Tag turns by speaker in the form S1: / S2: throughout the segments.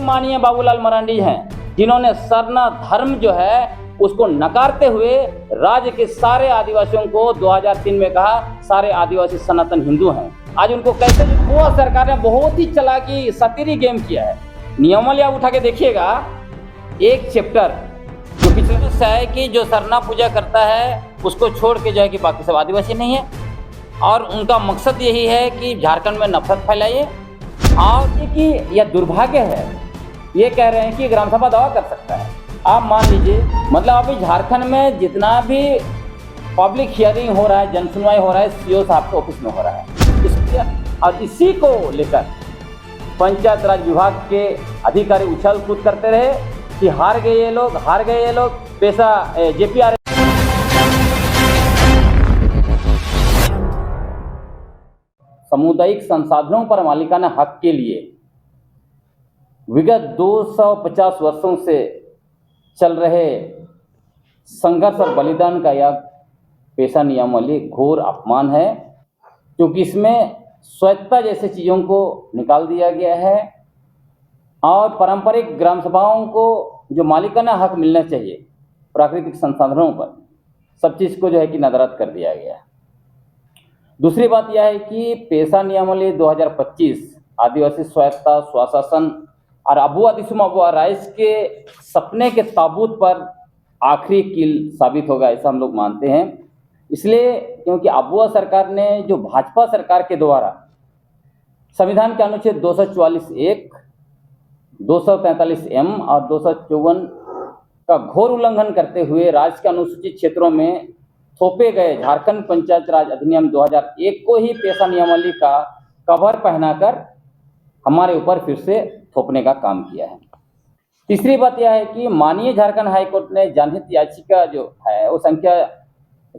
S1: माननीय बाबूलाल मरांडी हैं, जिन्होंने सरना धर्म जो है उसको नकारते हुए राज्य के सारे आदिवासियों को 2003 में कहा सारे आदिवासी सनातन हिंदू हैं। आज उनको कैसे गोवा सरकार ने बहुत ही चालाकी सतीरी गेम किया है। नियमावली आप उठा के देखिएगा, एक चैप्टर जो पिछले से है कि जो सरना पूजा करता है उसको छोड़ के जो है कि बाकी सब आदिवासी नहीं है, और उनका मकसद यही है कि झारखंड में नफरत फैलाइए। और कि यह दुर्भाग्य है, ये कह रहे हैं कि ग्राम सभा दावा कर सकता है। आप मान लीजिए, मतलब अभी झारखंड में जितना भी पब्लिक हियरिंग हो रहा है, जन सुनवाई हो रहा है, सीओ साहब के ऑफिस में हो रहा है। और इसी को लेकर पंचायत राज विभाग के अधिकारी उछल कूद करते रहे कि हार गए ये लोग, पैसा जेपीआर सामुदायिक संसाधनों पर मालिकाना हक के लिए विगत 250 वर्षों से चल रहे संघर्ष और बलिदान का यह पेशा नियमावली घोर अपमान है, क्योंकि इसमें स्वायत्तता जैसे चीज़ों को निकाल दिया गया है और पारंपरिक ग्राम सभाओं को जो मालिकाना हक मिलना चाहिए प्राकृतिक संसाधनों पर, सब चीज़ को जो है कि नदारद कर दिया गया है। दूसरी बात यह है कि पेशा नियमावली 2025 आदिवासी स्वायत्तता, स्वशासन और अबुआ दिसुम अबुआ राइज के सपने के ताबूत पर आखिरी कील साबित होगा, ऐसा हम लोग मानते हैं। इसलिए क्योंकि अबुआ सरकार ने जो भाजपा सरकार के द्वारा संविधान के अनुच्छेद 244(1), 243(m) और 254 का घोर उल्लंघन करते हुए राज्य के अनुसूचित क्षेत्रों में थोपे गए झारखंड पंचायत राज अधिनियम 2001 को ही पेशा नियमावली का कवर पहनाकर हमारे ऊपर फिर से थोपने का काम किया है। तीसरी बात यह है कि माननीय झारखंड हाईकोर्ट ने जनहित याचिका जो है वो संख्या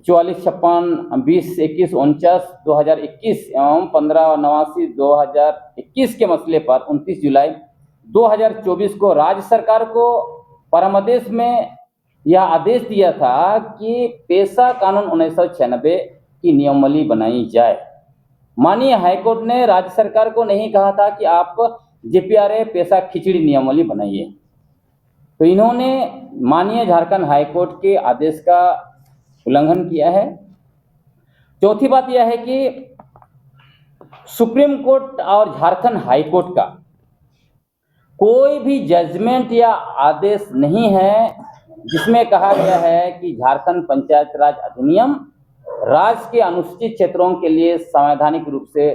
S1: 4456-2021-49 एवं 1589-2021 के मसले पर 29 जुलाई 2024 को राज्य सरकार को परमादेश में यह आदेश दिया था कि पेशा कानून 1996 की नियमावली बनाई जाए। माननीय हाईकोर्ट ने राज्य सरकार को नहीं कहा था कि आप जेपीआरए पेशा खिचड़ी नियमावली बनाइए, तो इन्होंने माननीय झारखंड हाईकोर्ट के आदेश का उल्लंघन किया है। चौथी बात यह है कि सुप्रीम कोर्ट और झारखंड हाईकोर्ट का कोई भी जजमेंट या आदेश नहीं है जिसमें कहा गया है कि झारखंड पंचायत राज अधिनियम राज्य के अनुसूचित क्षेत्रों के लिए संवैधानिक रूप से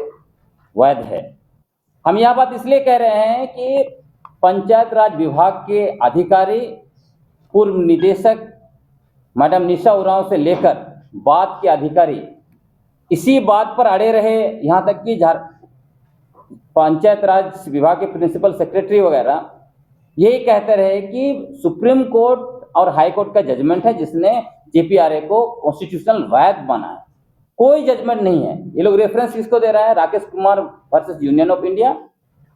S1: वैध है। हम यह बात इसलिए कह रहे हैं कि पंचायत राज विभाग के अधिकारी, पूर्व निदेशक मैडम निशा उरांव से लेकर बाद के अधिकारी इसी बात पर अड़े रहे, यहाँ तक कि पंचायत राज विभाग के प्रिंसिपल सेक्रेटरी वगैरह यही कहते रहे कि सुप्रीम कोर्ट और हाई कोर्ट का जजमेंट है जिसने जेपीआरए को कॉन्स्टिट्यूशनल वैध बना है। कोई जजमेंट नहीं है। ये लोग रेफरेंस किसको दे रहा है? Rakesh Kumar versus union of India,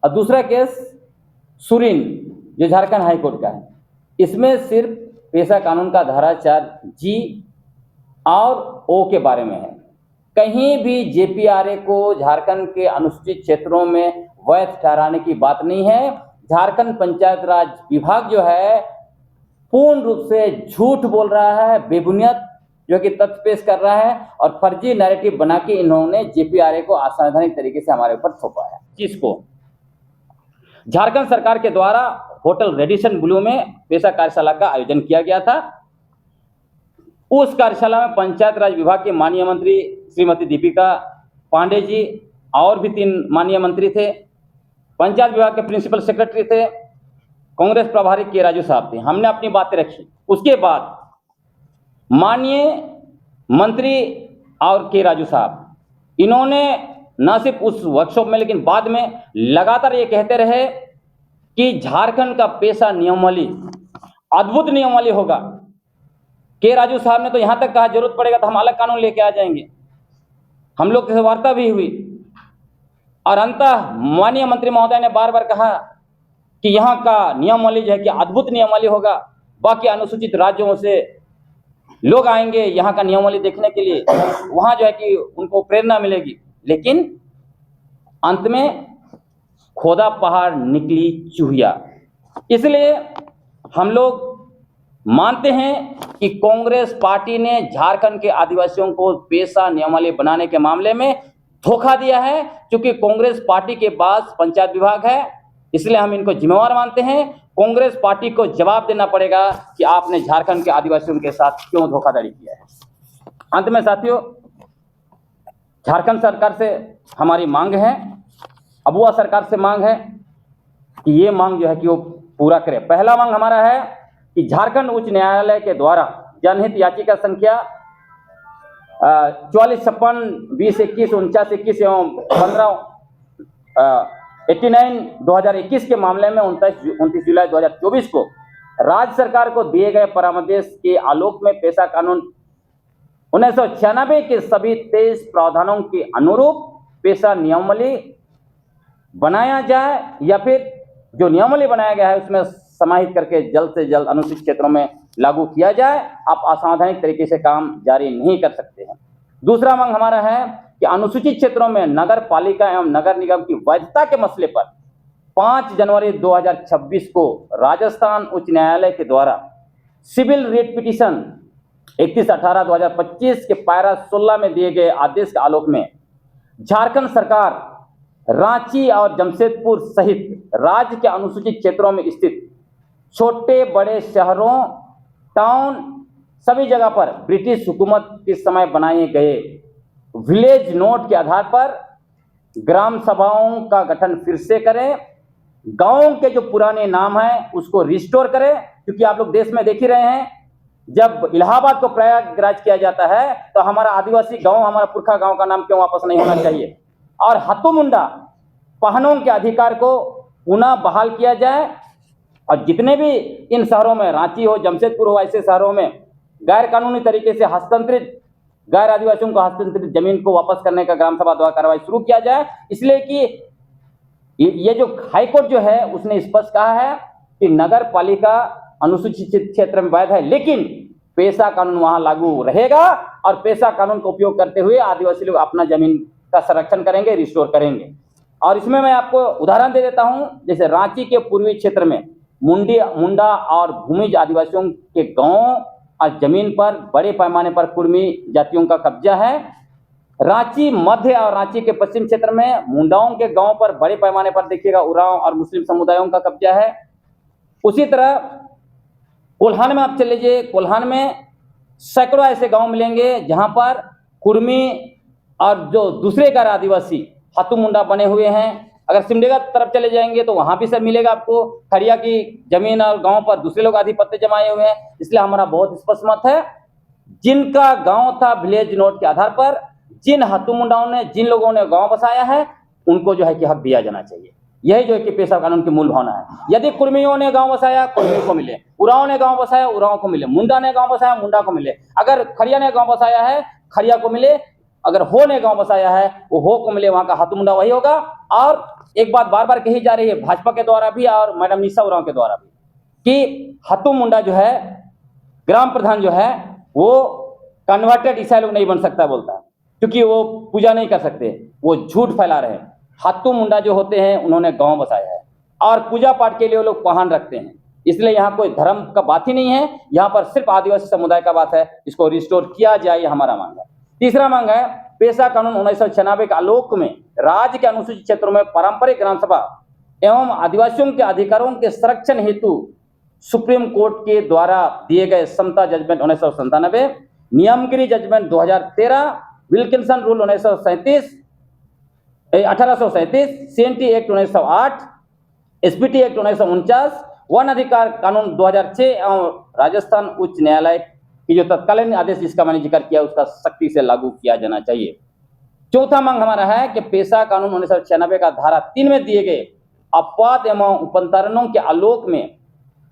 S1: और दूसरा केस सुरीन जो झारखंड हाई कोर्ट का है। इसमें सिर्फ पेशा कानून का धारा 4G और O के बारे में है। कहीं भी जेपीआरए को झारखंड के अनुसूचित क्षेत्रों में वैध ठहराने की बात नहीं है। झारखंड पंचायत राज विभाग जो है पूर्ण रूप से झूठ बोल रहा है, बेबुनियाद जो कि तथ्य पेश कर रहा है और फर्जी नैरेटिव बना के इन्होंने जेपीआरए को असंवैधानिक तरीके से हमारे ऊपर थोपा है। जिसको झारखंड सरकार के द्वारा होटल रेडिसन ब्लू में पेशा कार्यशाला का आयोजन किया गया था। उस कार्यशाला में पंचायत राज विभाग के माननीय मंत्री श्रीमती दीपिका पांडे जी और भी 3 माननीय मंत्री थे, पंचायत विभाग के प्रिंसिपल सेक्रेटरी थे, कांग्रेस प्रभारी के राजू साहब थे। हमने अपनी बातें रखी। उसके बाद माननीय मंत्री और के राजू साहब इन्होंने न सिर्फ उस वर्कशॉप में लेकिन बाद में लगातार ये कहते रहे कि झारखंड का पेशा नियमावली अद्भुत नियमावली होगा। के राजू साहब ने तो यहां तक कहा जरूरत पड़ेगा तो हम अलग कानून लेके आ जाएंगे। हम लोग से वार्ता भी हुई और अंततः माननीय मंत्री महोदय ने बार बार कहा कि यहाँ का नियमावली जो है कि अद्भुत नियमावली होगा, बाकी अनुसूचित राज्यों से लोग आएंगे यहाँ का नियमावली देखने के लिए, वहाँ जो है कि उनको प्रेरणा मिलेगी। लेकिन अंत में खोदा पहाड़ निकली चूहिया। इसलिए हम लोग मानते हैं कि कांग्रेस पार्टी ने झारखंड के आदिवासियों को पेशा नियमावली बनाने के मामले में धोखा दिया है। क्योंकि कांग्रेस पार्टी के पास पंचायत विभाग है, इसलिए हम इनको जिम्मेवार मानते हैं। कांग्रेस पार्टी को जवाब देना पड़ेगा कि आपने झारखंड के आदिवासियों के साथ क्यों धोखाधड़ी किया है। अंत में साथियों, झारखंड सरकार से हमारी मांग है, अबुआ सरकार से मांग है कि ये मांग जो है कि वो पूरा करे। पहला मांग हमारा है कि झारखंड उच्च न्यायालय के द्वारा जनहित याचिका संख्या 4456-2021-4921 एवं 15/89/2021 के मामले में 29 जुलाई 2024 को राज्य सरकार को दिए गए परामर्श के आलोक में पेशा कानून 1996 के सभी 23 प्रावधानों के अनुरूप पेशा नियमावली बनाया जाए, या फिर जो नियमावली बनाया गया है उसमें समाहित करके जल्द से जल्द अनुसूचित क्षेत्रों में लागू किया जाए। आप असंवैधानिक तरीके से काम जारी नहीं कर सकते हैं। दूसरा मांग हमारा है कि अनुसूचित क्षेत्रों में नगर पालिका एवं नगर निगम की वैधता के मसले पर 5 जनवरी 2026 को राजस्थान उच्च न्यायालय के द्वारा सिविल रिट पिटीशन 31/18/2025 के पैरा 16 में दिए गए आदेश के आलोक में झारखंड सरकार रांची और जमशेदपुर सहित राज्य के अनुसूचित क्षेत्रों में स्थित छोटे बड़े शहरों, टाउन, सभी जगह पर ब्रिटिश हुकूमत के समय बनाए गए विलेज नोट के आधार पर ग्राम सभाओं का गठन फिर से करें। गांव के जो पुराने नाम हैं उसको रिस्टोर करें, क्योंकि आप लोग देश में देख ही रहे हैं, जब इलाहाबाद को प्रयागराज किया जाता है तो हमारा आदिवासी गांव, हमारा पुरखा गांव का नाम क्यों वापस नहीं होना चाहिए। और हत्तू मुंडा पहनों के अधिकार को पुनः बहाल किया जाए। और जितने भी इन शहरों में, रांची हो, जमशेदपुर हो, ऐसे शहरों में गैर कानूनी तरीके से हस्तांतरित गैर आदिवासियों को हस्तांतरित जमीन को वापस करने का ग्राम सभा द्वारा कार्रवाई शुरू किया जाए। इसलिए कि ये जो हाईकोर्ट जो है उसने स्पष्ट कहा है कि नगर पालिका अनुसूचित क्षेत्र में वैध है, लेकिन पेशा कानून वहां लागू रहेगा और पेशा कानून का उपयोग करते हुए आदिवासी लोग अपना जमीन का संरक्षण करेंगे, रिस्टोर करेंगे। और इसमें मैं आपको उदाहरण दे देता हूं, जैसे रांची के पूर्वी क्षेत्र में मुंडा और भूमिज आदिवासियों के गांव और जमीन पर बड़े पैमाने पर कुर्मी जातियों का कब्जा है। रांची मध्य और रांची के पश्चिम क्षेत्र में मुंडाओं के गांव पर बड़े पैमाने पर देखिएगा उरांव और मुस्लिम समुदायों का कब्जा है। उसी तरह कोल्हान में आप चले लीजिए, कोल्हान में सैकड़ों ऐसे गांव मिलेंगे जहां पर कुर्मी और जो दूसरे गैर आदिवासी हाथू मुंडा बने हुए हैं। अगर सिमडेगा तरफ चले जाएंगे तो वहां भी सब मिलेगा आपको, खड़िया की जमीन और गांव पर दूसरे लोग आधिपत्य जमाए हुए हैं। इसलिए हमारा बहुत स्पष्ट मत है, जिनका गांव था विलेज नोट के आधार पर, जिन हाथू मुंडाओं ने, जिन लोगों ने गांव बसाया है, उनको जो है कि हक दिया जाना चाहिए। यही जो है कि पेशा कानून की मूल भावना है। यदि कुर्मियों ने गांव बसाया, कुर्मियों को मिले, उरांव ने गांव बसाया, उरांव को मिले, मुंडा ने गांव बसाया, मुंडा को मिले। अगर खड़िया ने गांव बसाया है, खड़िया को मिले। अगर हो ने गांव बसाया है, वो हो को मिले, वहां का हाथू मुंडा वही होगा। और एक बात बार बार कही जा रही है भाजपा के द्वारा भी और मैडम निशा उरांव के द्वारा भी, कि हाथू मुंडा जो है, ग्राम प्रधान जो है, वो कन्वर्टेड ईसाई लोग नहीं बन सकता बोलता है, क्योंकि वो पूजा नहीं कर सकते। वो झूठ फैला रहे हैं। हाथू मुंडा जो होते हैं उन्होंने गांव बसाया है और पूजा पाठ के लिए वो लोग पहान रखते हैं। इसलिए यहाँ कोई धर्म का बात ही नहीं है, यहाँ पर सिर्फ आदिवासी समुदाय का बात है। इसको रिस्टोर किया जाए, ये हमारा मांग है। तीसरा मांग है, पेशा कानून 1996 के आलोक में राज्य के अनुसूचित क्षेत्रों में पारंपरिक ग्राम सभा एवं आदिवासियों के अधिकारों के संरक्षण हेतु सुप्रीम कोर्ट के द्वारा दिए गए Samatha judgement 1997, Niyamgiri judgement 2013, Wilkinson rule 1837, CNT act 1908, SPT act 1949, वन अधिकार कानून 2006 एवं राजस्थान उच्च न्यायालय की जो तत्कालीन आदेश जिसका मैंने जिक्र किया उसका सख्ती से लागू किया जाना चाहिए। चौथा मांग हमारा है कि पेशा कानून 1996 का धारा 3 में दिए गए अपवाद एवं उपंतरणों के आलोक में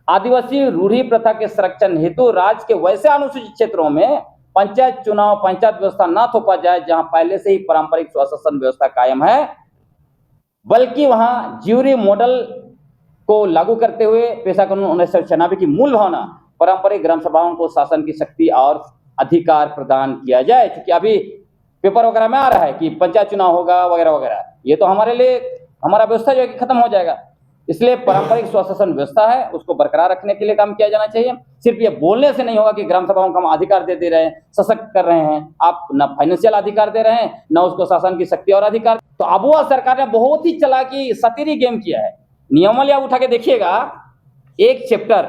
S1: आदिवासी रूढ़ी प्रथा के संरक्षण हेतु राज्य के वैसे अनुसूचित क्षेत्रों में पंचायत चुनाव, पंचायत व्यवस्था न थोपा जाए जहां पहले से ही पारंपरिक स्वशासन व्यवस्था कायम है, बल्कि वहां ज्यूरी मॉडल को लागू करते हुए पेशा कानून 1996 की मूल भावना पारंपरिक ग्राम सभाओं को शासन की शक्ति और अधिकार प्रदान किया जाए। क्योंकि अभी पेपर वगैरह में आ रहा है कि पंचायत चुनाव होगा वगैरह वगैरह, ये तो हमारे लिए हमारा व्यवस्था जो है कि खत्म हो जाएगा। इसलिए पारंपरिक स्वशासन व्यवस्था है, उसको बरकरार रखने के लिए काम किया जाना चाहिए। सिर्फ ये बोलने से नहीं होगा कि ग्राम सभाओं को हम अधिकार दे रहे हैं, सशक्त कर रहे हैं। आप न फाइनेंशियल अधिकार दे रहे हैं, न उसको शासन की शक्ति और अधिकार। तो अबुआ सरकार ने बहुत ही चालाकी सतीरी गेम किया है। नियमावली आप उठा के देखिएगा, एक चैप्टर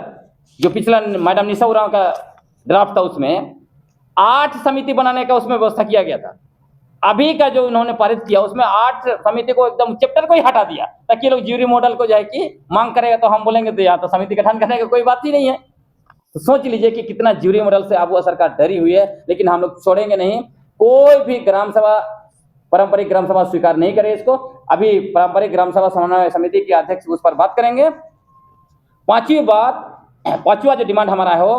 S1: जो पिछला मैडम निशा उरांव का ड्राफ्ट था, उसमें 8 समिति बनाने का उसमें व्यवस्था किया गया था। अभी का जो उन्होंने पारित किया उसमें 8 समिति को एकदम चैप्टर को ही हटा दिया, ताकि लोग ज्यूरी मॉडल को जो है कि मांग करेगा तो हम बोलेंगे तो यहाँ तो समिति गठन करने का कोई बात ही नहीं है। तो सोच लीजिए कि कितना ज्यूरी मॉडल से अबुआ सरकार डरी हुई है। लेकिन हम लोग छोड़ेंगे नहीं, कोई भी ग्राम सभा, पारंपरिक ग्राम सभा स्वीकार नहीं करे इसको। अभी पारंपरिक ग्राम सभा समन्वय समिति के अध्यक्ष उस पर बात करेंगे। पांचवा जो डिमांड हमारा हो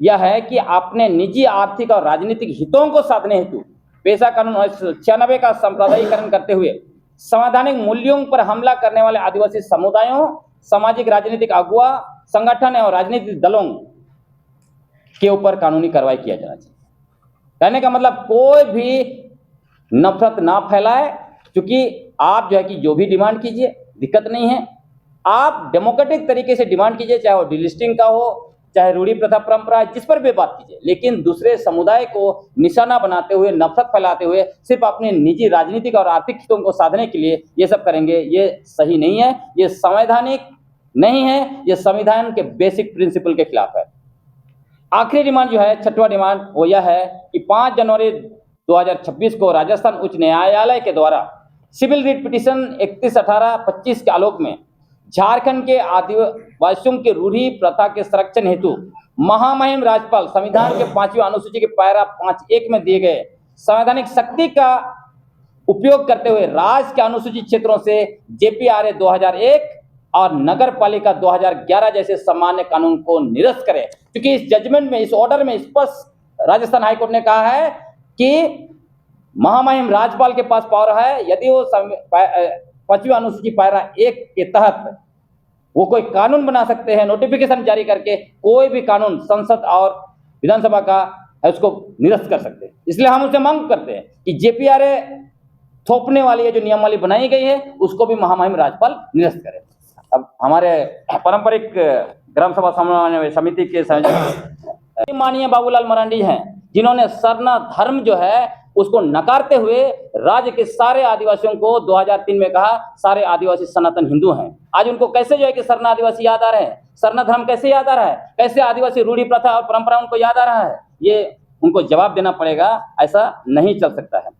S1: यह है कि अपने निजी, आर्थिक और राजनीतिक हितों को साधने हेतु पेशा कानून 96 का सांप्रदायिकरण करते हुए संवैधानिक मूल्यों पर हमला करने वाले आदिवासी समुदायों, सामाजिक राजनीतिक अगुवा, संगठन और राजनीतिक दलों के ऊपर कानूनी कार्रवाई किया जाना चाहिए। कहने का मतलब कोई भी नफरत ना फैलाए, क्योंकि आप जो है कि जो भी डिमांड कीजिए दिक्कत नहीं है, आप डेमोक्रेटिक तरीके से डिमांड कीजिए, चाहे वो डिलिस्टिंग का हो, चाहे रूढ़ी प्रथा परंपरा, जिस पर भी बात कीजिए, लेकिन दूसरे समुदाय को निशाना बनाते हुए, नफरत फैलाते हुए सिर्फ अपने निजी राजनीतिक और आर्थिक हितों को साधने के लिए ये सब करेंगे, ये सही नहीं है, ये संवैधानिक नहीं है, ये संविधान के बेसिक प्रिंसिपल के खिलाफ है। आखिरी डिमांड जो है, 6वां डिमांड, वो यह है कि 5 जनवरी 2026 को राजस्थान उच्च न्यायालय के द्वारा सिविल रिट पिटीशन 31/18/25 के आलोक में झारखंड के आदिवासियों की रूढ़ी प्रथा के संरक्षण हेतु महामहिम राज्यपाल संविधान के 5वीं अनुसूची के पैरा 5(1) में दिए गए संवैधानिक शक्ति का उपयोग करते हुए राज्य के अनुसूचित क्षेत्रों से JPRA 2001 और नगर पालिका 2011 जैसे सामान्य कानून को निरस्त करे। क्योंकि इस जजमेंट में, इस ऑर्डर में स्पष्ट राजस्थान हाईकोर्ट ने कहा है कि महामहिम राज्यपाल के पास पावर है, यदि वो 5वीं अनुसूची पैरा 1 के तहत वो कोई कानून बना सकते हैं, नोटिफिकेशन जारी करके कोई भी कानून संसद और विधानसभा का है उसको निरस्त कर सकते हैं। इसलिए हम उसे मांग करते हैं कि JPRA थोपने वाली जो नियमावली बनाई गई है उसको भी महामहिम राज्यपाल निरस्त करे। अब हमारे पारंपरिक ग्राम सभा समन्वय समिति के संयोजक माननीय बाबूलाल मरांडी हैं, जिन्होंने सरना धर्म जो है उसको नकारते हुए राज्य के सारे आदिवासियों को 2003 में कहा सारे आदिवासी सनातन हिंदू हैं। आज उनको कैसे जो है कि सरना आदिवासी याद आ रहे हैं, सरना धर्म कैसे याद आ रहा है, कैसे आदिवासी रूढ़ी प्रथा और परंपरा उनको याद आ रहा है, ये उनको जवाब देना पड़ेगा। ऐसा नहीं चल सकता है।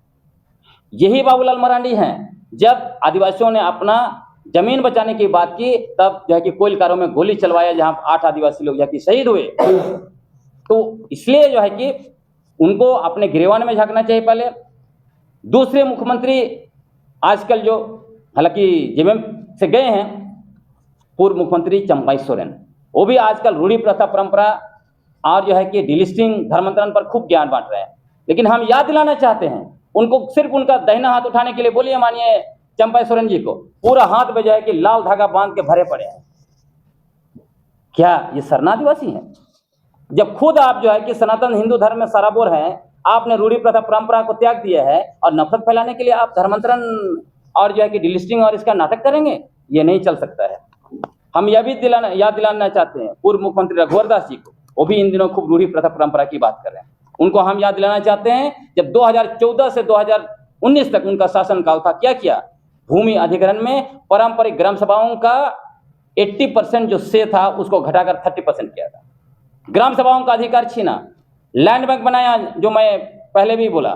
S1: यही बाबूलाल मरांडी हैं, जब आदिवासियों ने अपना जमीन बचाने की बात की तब जो है कि कोइलकारों में गोली चलवाया, जहां 8 आदिवासी लोग जो है कि शहीद हुए। तो इसलिए जो है कि उनको अपने गिरेवान में झांकना चाहिए पहले। दूसरे मुख्यमंत्री आजकल जो हालांकि जेएमएम से गए हैं, पूर्व मुख्यमंत्री चंपाई सोरेन, वो भी आजकल रूढ़ी प्रथा परंपरा और जो है कि डिलिस्टिंग धर्मांतरण पर खूब ज्ञान बांट रहे हैं। लेकिन हम याद दिलाना चाहते हैं उनको, सिर्फ उनका दाहिना हाथ उठाने के लिए बोलिए मानिए चंपाई सोरेन जी को, पूरा हाथ में जो है कि लाल धागा बांध के भरे पड़े हैं। क्या ये सरना आदिवासी हैं? जब खुद आप जो है कि सनातन हिंदू धर्म में सराबोर हैं, आपने रूढ़ी प्रथा परंपरा को त्याग दिया है और नफरत फैलाने के लिए आप धर्मांतरण और जो है कि डिलिस्टिंग और इसका नाटक करेंगे, ये नहीं चल सकता है। हम यह भी याद दिलाना चाहते हैं पूर्व मुख्यमंत्री रघुवर दास जी को, वो भी इन दिनों खूब रूढ़ी प्रथा परंपरा की बात कर रहे हैं। उनको हम याद दिलाना चाहते हैं जब 2014 से 2019 तक उनका शासनकाल था, क्या किया? भूमि अधिग्रहण में पारंपरिक ग्राम सभाओं का 80% जो से था उसको घटाकर 30% किया था। ग्राम सभाओं का अधिकार छीना, लैंड बैंक बनाया, जो मैं पहले भी बोला,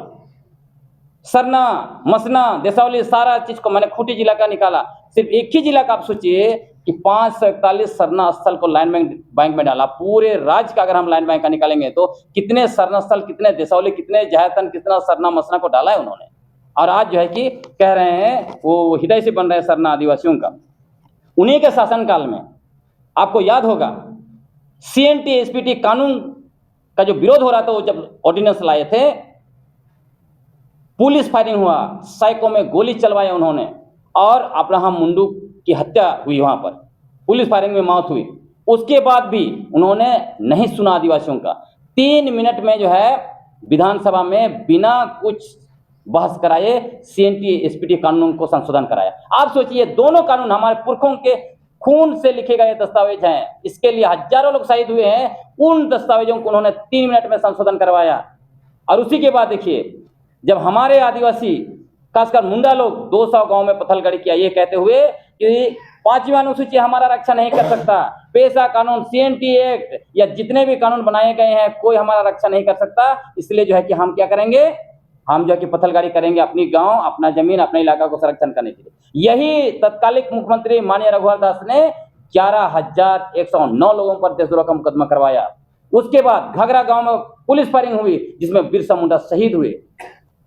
S1: सरना, मसना, देसावली, सारा चीज को मैंने खूंटी जिला का निकाला। सिर्फ एक ही जिला का आप सोचिए कि 541 सरना स्थल को लैंड बैंक में डाला। पूरे राज्य का अगर हम लैंड बैंक का निकालेंगे तो कितने सरना स्थल, कितने देसावली, कितने जहातन, कितना सरना मसना को डाला है उन्होंने। और आज जो है कि कह रहे हैं वो हृदय से बन रहे हैं सरना आदिवासियों का। उन्हीं के शासनकाल में आपको याद होगा CNT SPT कानून का जो विरोध हो रहा था, वो जब ऑर्डिनेंस लाए थे, पुलिस फायरिंग हुआ, सैकों में गोली चलवाई उन्होंने और अब्राहम मुंडू की हत्या हुई, वहां पर पुलिस फायरिंग में मौत हुई। उसके बाद भी उन्होंने नहीं सुना आदिवासियों का। 3 मिनट में जो है विधानसभा में बिना कुछ बहस कराए CNT SPT कानून को संशोधन कराया। आप सोचिए, दोनों कानून हमारे पुरखों के खून से लिखे गए दस्तावेज हैं, इसके लिए हजारों लोग शहीद हुए हैं। उन दस्तावेजों को उन्होंने 3 मिनट में संशोधन करवाया। और उसी के बाद देखिए, जब हमारे आदिवासी खासकर मुंडा लोग 200 गांव में पत्थलगड़ी किया, ये कहते हुए कि 5वीं अनुसूची हमारा रक्षा नहीं कर सकता, पेशा कानून, CNT एक्ट या जितने भी कानून बनाए गए हैं कोई हमारा रक्षा नहीं कर सकता, इसलिए जो है कि हम क्या करेंगे, हम जो है कि पत्थलगाड़ी करेंगे अपनी गांव, अपना जमीन, अपने इलाका को संरक्षण करने के लिए। यही तत्कालिक मुख्यमंत्री माननीय रघुवर दास ने 11,109 लोगों पर देशद्रोह का मुकदमा करवाया। उसके बाद घगरा गांव में पुलिस फायरिंग हुई जिसमें बिरसा मुंडा शहीद हुए।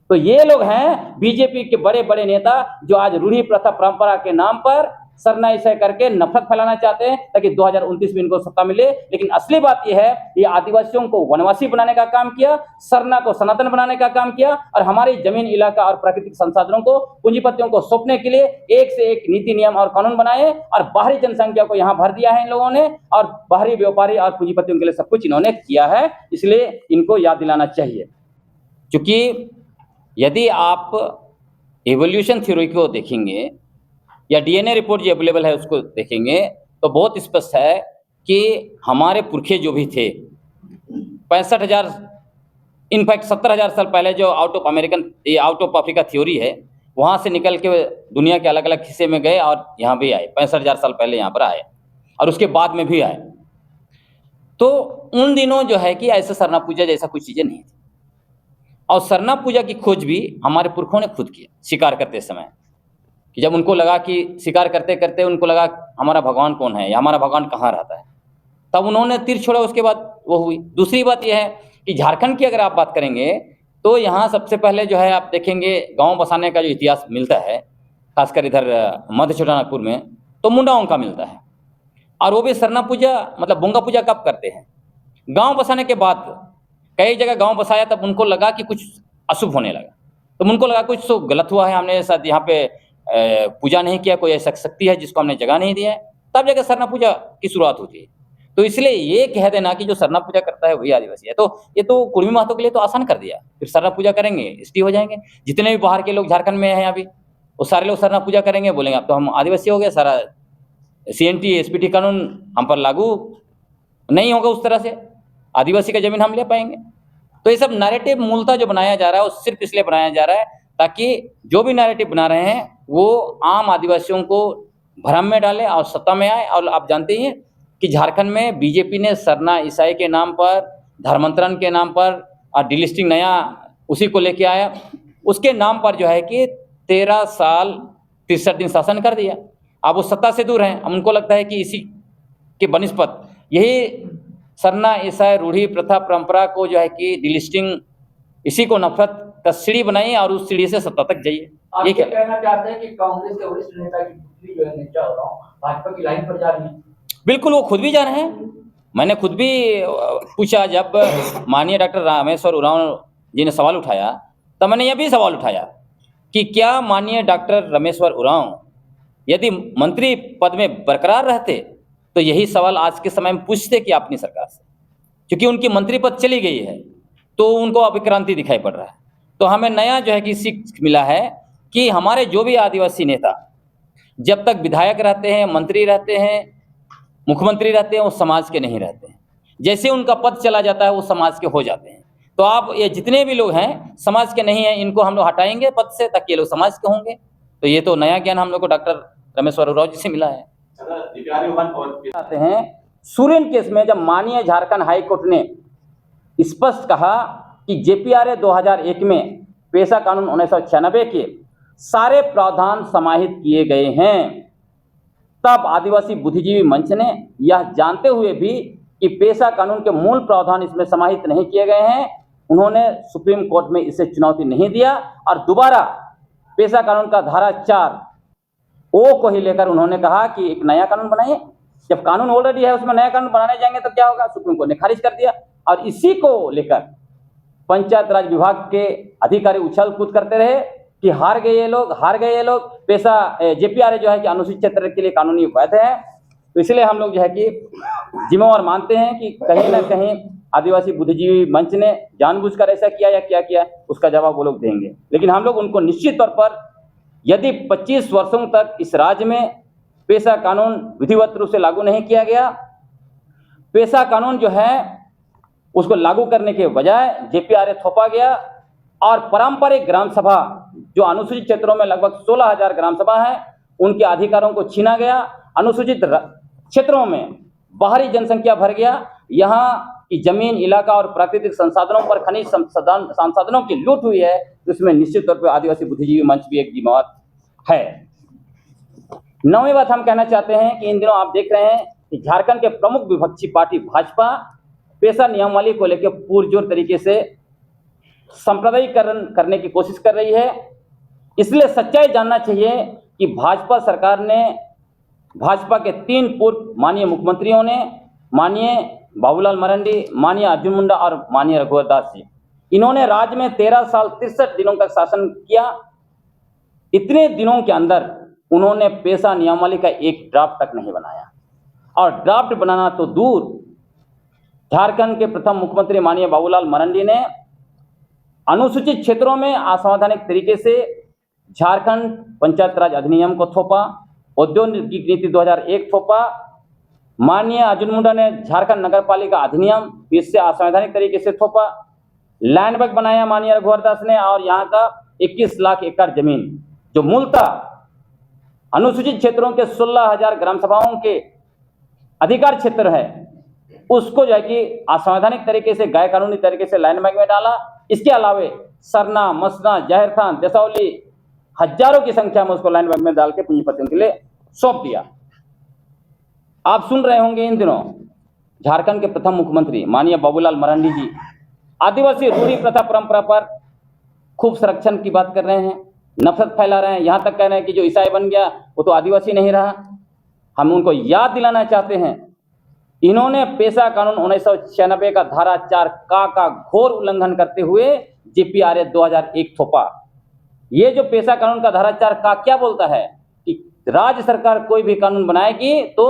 S1: तो ये लोग हैं बीजेपी के बड़े बड़े नेता जो आज रूढ़ी प्रथा परंपरा के नाम पर सरना ईसाई करके नफरत फैलाना चाहते हैं ताकि 2029 में इनको सत्ता मिले। लेकिन असली बात यह है, ये आदिवासियों को वनवासी बनाने का काम किया, सरना को सनातन बनाने का काम किया और हमारी जमीन, इलाका और प्राकृतिक संसाधनों को पूंजीपतियों को सौंपने के लिए एक से एक नीति, नियम और कानून बनाए और बाहरी जनसंख्या को यहाँ भर दिया है इन लोगों ने, और बाहरी व्यापारी और पूंजीपतियों के लिए सब कुछ इन्होंने किया है। इसलिए इनको याद दिलाना चाहिए। क्योंकि यदि आप एवोल्यूशन थ्योरी को देखेंगे या DNA रिपोर्ट जो अवेलेबल है उसको देखेंगे तो बहुत स्पष्ट है कि हमारे पुरखे जो भी थे 65,000 इनफैक्ट 70,000 साल पहले जो आउट ऑफ अफ्रीका थ्योरी है, वहाँ से निकल के दुनिया के अलग अलग हिस्से में गए और यहाँ भी आए। 65,000 साल पहले यहाँ पर आए और उसके बाद में भी आए। तो उन दिनों जो है कि ऐसे सरना पूजा जैसा कुछ चीज़ें नहीं थी। और सरना पूजा की खोज भी हमारे पुरखों ने खुद किया शिकार करते समय, कि जब उनको लगा कि शिकार करते करते उनको लगा हमारा भगवान कौन है या हमारा भगवान कहाँ रहता है, तब उन्होंने तीर छोड़ा। उसके बाद वो हुई। दूसरी बात यह है कि झारखंड की अगर आप बात करेंगे तो यहाँ सबसे पहले जो है आप देखेंगे गांव बसाने का जो इतिहास मिलता है, खासकर इधर मध्य छोटानागपुर में, तो मुंडाओं का मिलता है। और वो भी सरना पूजा मतलब बोंगा पूजा कब करते हैं, गाँव बसाने के बाद। कई जगह गाँव बसाया तब उनको लगा कि कुछ अशुभ होने लगा, तो उनको लगा कुछ तो गलत हुआ है, हमने साथ यहाँ पे पूजा नहीं किया, कोई ऐसा शक्ति है जिसको हमने जगह नहीं दिया है, तब जाकर सरना पूजा की शुरुआत होती है। तो इसलिए ये कह देना कि जो सरना पूजा करता है वही आदिवासी है, तो ये तो कुर्मी महतो के लिए तो आसान कर दिया। फिर सरना पूजा करेंगे एसटी हो जाएंगे। जितने भी बाहर के लोग झारखंड में हैं अभी, वो सारे लोग सरना पूजा करेंगे, बोलेंगे अब तो हम आदिवासी हो गए, सारा CNT SPT कानून हम पर लागू नहीं होगा, उस तरह से आदिवासी का जमीन हम ले पाएंगे। तो ये सब नैरेटिव मूलतः जो बनाया जा रहा है वो सिर्फ इसलिए बनाया जा रहा है ताकि जो भी नैरेटिव बना रहे हैं वो आम आदिवासियों को भ्रम में डाले और सत्ता में आए। और आप जानते हैं कि झारखंड में बीजेपी ने सरना ईसाई के नाम पर, धर्मांतरण के नाम पर और डिलिस्टिंग नया उसी को लेके आया, उसके नाम पर जो है कि 13 साल 63 दिन शासन कर दिया। अब वो सत्ता से दूर हैं। अब उनको लगता है कि इसी के बनिस्पत यही सरना ईसाई रूढ़ी प्रथा परंपरा को जो है कि डिलिस्टिंग, इसी को नफरत का सीढ़ी बनाइए और उस सीढ़ी से सत्ता तक जाइए।
S2: ये क्या कहना चाहते हैं कि कांग्रेस के वरिष्ठ नेता की पुत्री जो है नेता हो रहा हूँ भाजपा की लाइन पर जा रही है?
S1: बिल्कुल, वो खुद भी जा रहे हैं। मैंने खुद भी पूछा, जब माननीय डॉक्टर रामेश्वर उरांव जी ने सवाल उठाया तब मैंने यह भी सवाल उठाया कि क्या माननीय डॉक्टर रामेश्वर उरांव यदि मंत्री पद में बरकरार रहते तो यही सवाल आज के समय में पूछते कि अपनी सरकार से, क्योंकि उनकी मंत्री पद चली गई है तो उनको अभिक्रांति दिखाई पड़ रहा है। तो हमें नया जो है कि सीख मिला है कि हमारे जो भी आदिवासी नेता जब तक विधायक रहते हैं, मंत्री रहते हैं, मुख्यमंत्री रहते हैं, वो समाज के नहीं रहते हैं। जैसे उनका पद चला जाता है वो समाज के हो जाते हैं। तो आप ये जितने भी लोग हैं समाज के नहीं हैं, इनको हम लोग हटाएंगे पद से ताकि ये लोग समाज के होंगे। तो ये तो नया ज्ञान हम लोग को डॉक्टर रामेश्वर उरांव जी से मिला है। आते हैं सुरेन केस में, जब माननीय झारखंड हाई कोर्ट ने स्पष्ट कहा कि JPRA 2001 में पेशा कानून 1996 के सारे प्रावधान समाहित किए गए हैं, तब आदिवासी बुद्धिजीवी मंच ने यह जानते हुए भी कि पेशा कानून के मूल प्रावधान इसमें समाहित नहीं किए गए हैं, उन्होंने सुप्रीम कोर्ट में इसे चुनौती नहीं दिया और दोबारा पेशा कानून का धारा 4 को ही लेकर उन्होंने कहा कि एक नया कानून बनाइए। जब कानून ऑलरेडी है उसमें नया कानून बनाने जाएंगे तो क्या होगा, सुप्रीम कोर्ट ने खारिज कर दिया। और इसी को लेकर पंचायत राज विभाग के अधिकारी उछल कूद करते रहे कि हार गए ये लोग, पेशा JPRA जो है कि अनुसूचित क्षेत्र के लिए कानूनी वैध है। तो इसलिए हम लोग जो है कि जिम्मेवार मानते हैं कि कहीं ना कहीं आदिवासी बुद्धिजीवी मंच ने जानबूझकर ऐसा किया या क्या किया, उसका जवाब वो लोग देंगे। लेकिन हम लोग उनको निश्चित तौर पर, यदि 25 वर्षों तक इस राज्य में पेशा कानून विधिवत रूप से लागू नहीं किया गया। पेशा कानून जो है उसको लागू करने के बजाय जेपीआरए थोपा गया और पारंपरिक ग्राम सभा जो अनुसूचित क्षेत्रों में लगभग 16,000 ग्राम सभा है उनके अधिकारों को छीना गया। अनुसूचित क्षेत्रों में बाहरी जनसंख्या भर गया। यहाँ की जमीन, इलाका और प्राकृतिक संसाधनों पर खनिज संसाधनों की लूट हुई है, तो इसमें निश्चित तौर पर आदिवासी बुद्धिजीवी मंच भी एक जिम्मेवार है। नौवीं बात हम कहना चाहते हैं कि इन दिनों आप देख रहे हैं कि झारखंड के प्रमुख विपक्षी पार्टी भाजपा पेशा नियमावली को लेकर पुरजोर तरीके से सांप्रदायिकरण करने की कोशिश कर रही है। इसलिए सच्चाई जानना चाहिए कि भाजपा सरकार ने, भाजपा के 3 पूर्व माननीय मुख्यमंत्रियों ने, माननीय बाबूलाल मरांडी, माननीय अर्जुन मुंडा और माननीय रघुवर दास जी, इन्होंने राज्य में 13 साल 63 दिनों तक शासन किया। इतने दिनों के अंदर उन्होंने पेशा नियमावली का एक ड्राफ्ट तक नहीं बनाया, और ड्राफ्ट बनाना तो दूर, झारखंड के प्रथम मुख्यमंत्री माननीय बाबूलाल मरांडी ने अनुसूचित क्षेत्रों में असंवैधानिक तरीके से झारखंड पंचायत राज अधिनियम को थोपा, औद्योगिक नीति 2001 थोपा। माननीय अर्जुन मुंडा ने झारखंड नगर पालिका अधिनियम इससे असंवैधानिक तरीके से थोपा। लैंड बैंक बनाया माननीय रघुवर दास ने, और यहाँ का 21 लाख एकड़ जमीन जो मूलतः अनुसूचित क्षेत्रों के 16,000 ग्राम सभाओं के अधिकार क्षेत्र है, उसको जो है कि असंवैधानिक तरीके से, गैर कानूनी तरीके से लैंड बैंक में डाला। इसके अलावे सरना, मसना, जहरथान, दसौली, हजारों की संख्या में उसको लैंड बैंक में डाल के पूंजीपतियों के लिए सौंप दिया। आप सुन रहे होंगे इन दिनों झारखंड के प्रथम मुख्यमंत्री माननीय बाबूलाल मरांडी जी आदिवासी रूढ़ी प्रथा परंपरा पर खूब संरक्षण की बात कर रहे हैं, नफरत फैला रहे हैं। यहाँ तक कह रहे हैं कि जो ईसाई बन गया वो तो आदिवासी नहीं रहा। हम उनको याद दिलाना चाहते हैं, इन्होंने पेशा कानून 1996 का धारा 4 का घोर उल्लंघन करते हुए जेपीआरए 2001 थोपा। ये जो पेशा कानून का धारा 4 का क्या बोलता है कि राज्य सरकार कोई भी कानून बनाएगी तो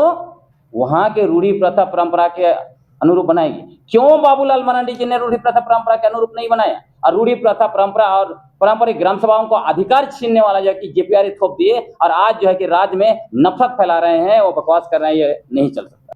S1: वहां के रूढ़ी प्रथा परंपरा के अनुरूप बनाएगी। क्यों बाबूलाल मरांडी जी ने रूढ़ी प्रथा परंपरा के अनुरूप नहीं बनाया, और रूढ़ी प्रथा परंपरा और पारंपरिक ग्राम सभाओं को अधिकार छीनने वाला जो है कि जेपीआरए थोप दिए, और आज जो है कि राज्य में नफरत फैला रहे हैं, वो बकवास कर रहे हैं, ये नहीं चल सकता।